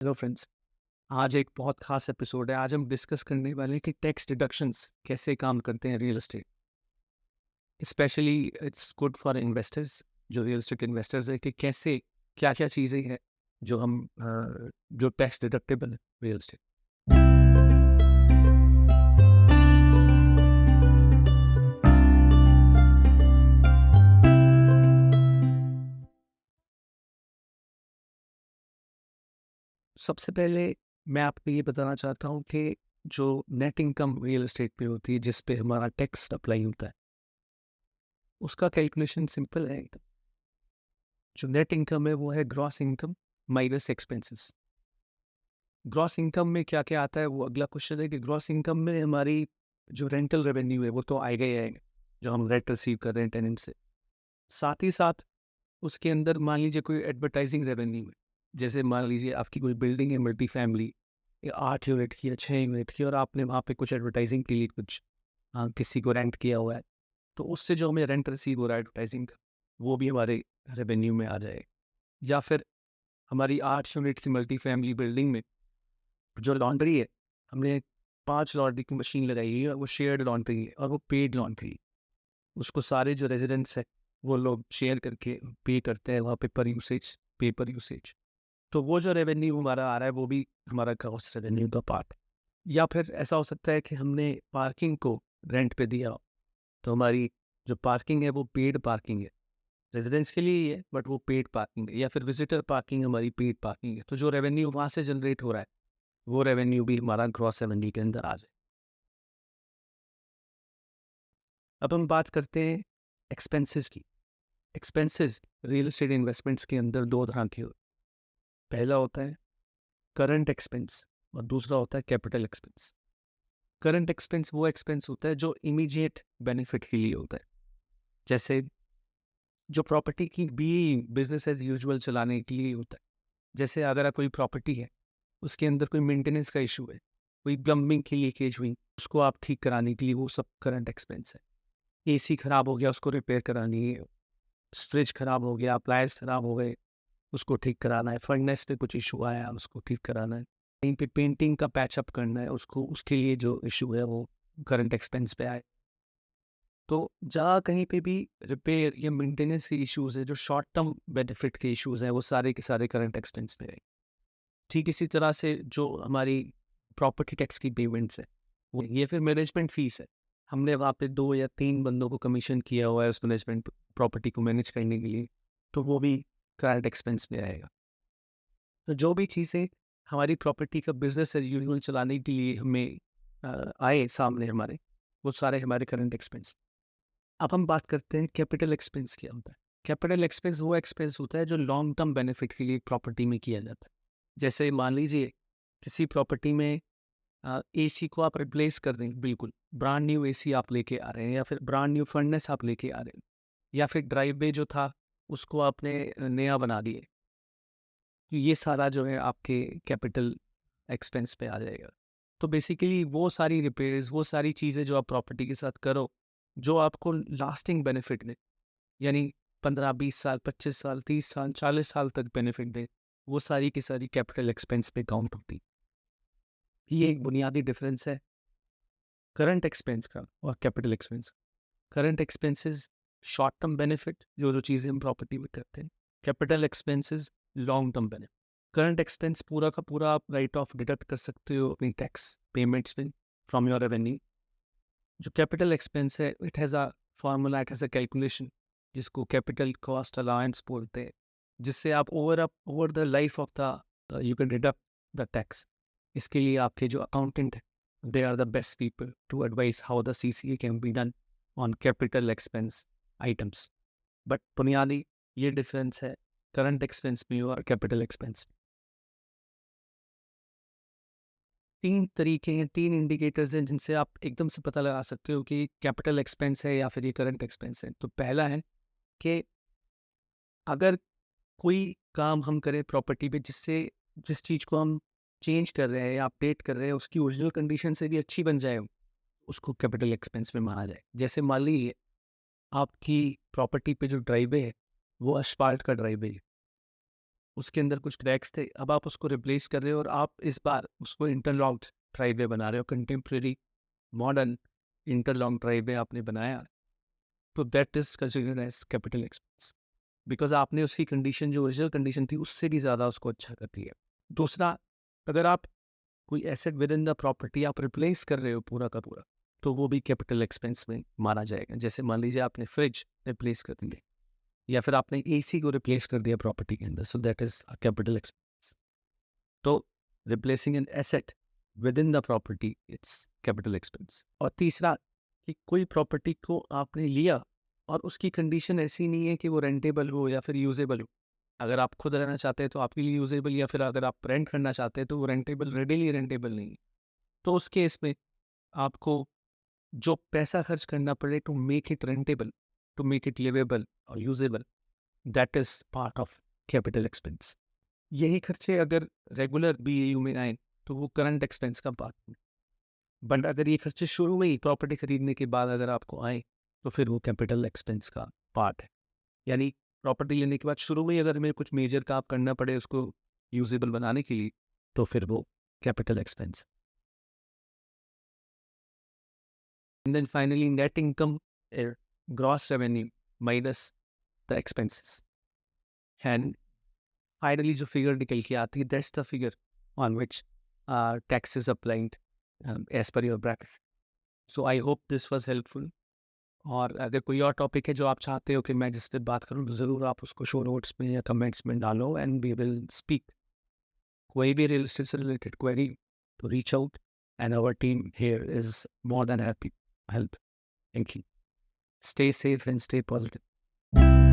Hello friends. आज एक बहुत खास एपिसोड है। आज हम डिस्कस करने वाले हैं कि टैक्स डिडक्शंस कैसे काम करते हैं real estate. Specially it's good for investors, जो रियल एस्टेट इन्वेस्टर्स है, कि कैसे क्या क्या चीज़ें हैं जो जो टैक्स डिडक्टेबल है रियल एस्टेट। सबसे पहले मैं आपको ये बताना चाहता हूँ कि जो नेट इनकम रियल एस्टेट पे होती है, जिस पे हमारा टैक्स अप्लाई होता है, उसका कैलकुलेशन सिंपल है एकदम। जो नेट इनकम है वो है gross income minus expenses. Gross income में क्या-क्या आता है, वो अगला क्वेश्चन है कि ग्रॉस इनकम में हमारी जो रेंटल रेवेन्यू है वो तो आएगा ही आएगा, जो हम रेंट रिसीव कर रहे हैं टेनेंट से। साथ ही साथ उसके अंदर मान लीजिए कोई एडवर्टाइजिंग रेवेन्यू है। जैसे मान लीजिए आपकी कोई बिल्डिंग है मल्टी फैमिली, या 8 यूनिट की या 6 यूनिट की, और आपने वहाँ पे कुछ एडवर्टाइजिंग के लिए कुछ किसी को रेंट किया हुआ है, तो उससे जो हमें रेंट रिसीव हो रहा है एडवर्टाइजिंग का, वो भी हमारे रेवेन्यू में आ जाएगा। या फिर हमारी 8 यूनिट की मल्टी फैमिली बिल्डिंग में जो लॉन्ड्री है, हमने 5 लॉन्ड्री की मशीन लगाई है, और वो शेयर्ड लॉन्ड्री है और वो पेड लॉन्ड्री है। उसको सारे जो रेज़िडेंट्स हैं, वो लोग शेयर करके पे करते हैं वहाँ पे पर यूसेज, पे पर यूसेज। तो वो जो रेवेन्यू हमारा आ रहा है, वो भी हमारा ग्रॉस रेवेन्यू का पार्ट है। या फिर ऐसा हो सकता है कि हमने पार्किंग को रेंट पे दिया हो, तो हमारी जो पार्किंग है वो पेड पार्किंग है। रेज़िडेंट्स के लिए ही है, बट वो पेड पार्किंग है। या फिर विज़िटर पार्किंग हमारी पेड पार्किंग है। तो जो रेवेन्यू वहाँ से जनरेट हो रहा है, वो रेवेन्यू भी हमारा ग्रॉस रेवेन्यू के अंदर आ जाए। अब हम बात करते हैं एक्सपेंसेस की। एक्सपेंसेस रियल एस्टेट इन्वेस्टमेंट्स के अंदर दो तरह के होते हैं। पहला होता है करंट एक्सपेंस, और दूसरा होता है कैपिटल एक्सपेंस। करंट एक्सपेंस वो एक्सपेंस होता है जो इमीडिएट बेनिफिट के लिए होता है। जैसे जो प्रॉपर्टी की भी बिजनेस एज यूजुअल चलाने के लिए होता है। जैसे अगर कोई प्रॉपर्टी है, उसके अंदर कोई मेंटेनेंस का इशू है, कोई प्लम्बिंग की लीकेज हुई, उसको आप ठीक कराने के लिए, वो सब करंट एक्सपेंस है। एसी खराब हो गया, उसको रिपेयर करानी है। फ्रिज खराब हो गया, अप्लायंस खराब हो गए, उसको ठीक कराना है। फर्नेस पे कुछ इशू आया, उसको ठीक कराना है। कहीं पे पेंटिंग का पैचअप करना है, उसको उसके लिए जो इशू है वो करंट एक्सपेंस पे आए। तो जहाँ कहीं पे भी रिपेयर या मेंटेनेंस के इश्यूज है, जो शॉर्ट टर्म बेनिफिट के इश्यूज हैं, वो सारे के सारे करंट एक्सपेंस पे आए। ठीक इसी तरह से जो हमारी प्रॉपर्टी टैक्स की पेमेंट्स है, वो ये फिर मैनेजमेंट फीस है। हमने वहाँ पे 2 या 3 बंदों को कमीशन किया हुआ है उस मैनेजमेंट प्रॉपर्टी को मैनेज करने के लिए, तो वो भी करंट एक्सपेंस में आएगा। तो जो भी चीज़ें हमारी प्रॉपर्टी का बिजनेस एज यूजुअल चलाने के लिए हमें आए सामने हमारे, वो सारे हमारे करंट एक्सपेंस। अब हम बात करते हैं कैपिटल एक्सपेंस क्या होता है। कैपिटल एक्सपेंस वो एक्सपेंस होता है जो लॉन्ग टर्म बेनिफिट के लिए प्रॉपर्टी में किया जाता है। जैसे मान लीजिए किसी प्रॉपर्टी में एसी को आप रिप्लेस कर दें, बिल्कुल ब्रांड न्यू एसी आप लेके आ रहे हैं, या फिर ब्रांड न्यू फर्नेस आप लेके आ रहे हैं, या फिर ड्राइववे जो था उसको आपने नया बना दिए। तो ये सारा जो है आपके कैपिटल एक्सपेंस पे आ जाएगा। तो बेसिकली वो सारी रिपेयर्स, वो सारी चीज़ें जो आप प्रॉपर्टी के साथ करो, जो आपको लास्टिंग बेनिफिट दें, यानी 15-20 साल, 25 साल, 30 साल, 40 साल तक बेनिफिट दें, वो सारी की सारी कैपिटल एक्सपेंस पे काउंट होती। ये एक बुनियादी डिफरेंस है करंट एक्सपेंस का और capital expense. Current expenses short term benefit, जो जो चीज़ें हम प्रॉपर्टी में करते हैं। Capital expenses long term benefit. Current expense पूरा का पूरा आप राइट ऑफ डिडक्ट कर सकते हो अपनी टैक्स पेमेंट्स में फ्रॉम योर रेवेन्यू। जो कैपिटल एक्सपेंस है, it has a formula, it has a calculation, जिसको कैपिटल कॉस्ट अलाउंस बोलते हैं, जिससे आप over the life of the you can deduct the tax. इसके लिए आपके जो अकाउंटेंट है, they are the best people to advice how the CCA can be done on capital expense items. But बुनियादी ये डिफरेंस है करंट एक्सपेंस में और कैपिटल एक्सपेंस। 3 तरीके हैं, 3 इंडिकेटर्स हैं जिनसे आप एकदम से पता लगा सकते हो कि कैपिटल एक्सपेंस है या फिर ये करंट एक्सपेंस है। तो पहला है कि अगर कोई काम हम करें प्रॉपर्टी पे, जिससे जिस चीज़ को हम चेंज कर रहे हैं या अपडेट कर रहे हैं, उसकी ओरिजिनल कंडीशन से भी अच्छी बन जाए, उसको कैपिटल एक्सपेंस में माना जाए। जैसे मान लीजिए आपकी प्रॉपर्टी पे जो ड्राइववे है, वो एस्फाल्ट का ड्राइववे है, उसके अंदर कुछ क्रैक्स थे, अब आप उसको रिप्लेस कर रहे हो और आप इस बार उसको इंटरलॉक्ड ड्राइववे बना रहे हो, कंटेम्प्रेरी मॉडर्न इंटरलॉक ड्राइववे आपने बनाया, तो that is considered as capital expense, because आपने उसकी कंडीशन जो ओरिजिनल कंडीशन थी उससे भी ज़्यादा उसको अच्छा कर दिया। दूसरा, अगर आप कोई asset within the property आप रिप्लेस कर रहे हो पूरा का पूरा, तो वो भी कैपिटल एक्सपेंस में माना जाएगा। जैसे मान लीजिए आपने फ्रिज रिप्लेस कर दी या फिर आपने एसी को रिप्लेस कर दिया प्रॉपर्टी के अंदर, so that is a capital expense. तो replacing an asset within the property it's capital expense. और तीसरा, कि कोई प्रॉपर्टी को आपने लिया और उसकी कंडीशन ऐसी नहीं है कि वो रेंटेबल हो या फिर यूजेबल हो। अगर आप खुद रहना चाहते हैं तो आपके लिए यूजेबल, या फिर अगर आप रेंट करना चाहते हैं तो वो रेंटेबल, रेडिली रेंटेबल नहीं है, तो उस केस में आपको जो पैसा खर्च करना पड़े to make it rentable, to make it liveable और usable, that is part of capital expense. यही खर्चे अगर रेगुलर बीएयू में आए तो वो करंट एक्सपेंस का पार्ट है, बट अगर ये खर्चे शुरू में ही प्रॉपर्टी खरीदने के बाद अगर आपको आए तो फिर वो कैपिटल एक्सपेंस का पार्ट है। यानी प्रॉपर्टी लेने के बाद शुरू में ही अगर हमें कुछ मेजर काम करना पड़े उसको यूजेबल बनाने के लिए, तो फिर वो capital expense. And then finally net income, gross revenue minus the expenses, and finally जो फिगर निकल के आती है that's the figure on which taxes applied as per your bracket. So I hope this was helpful. और अगर कोई और topic है जो आप चाहते हो कि मैं जिस पे बात करूं, तो ज़रूर आप उसको शो नोट्स में या कमेंट्स में डालो एंड वी विल स्पीक। कोई भी रियल एस्टेट से रिलेटेड क्वेरी, तो reach out and our team here is more than happy help. Thank you. Stay safe and stay positive.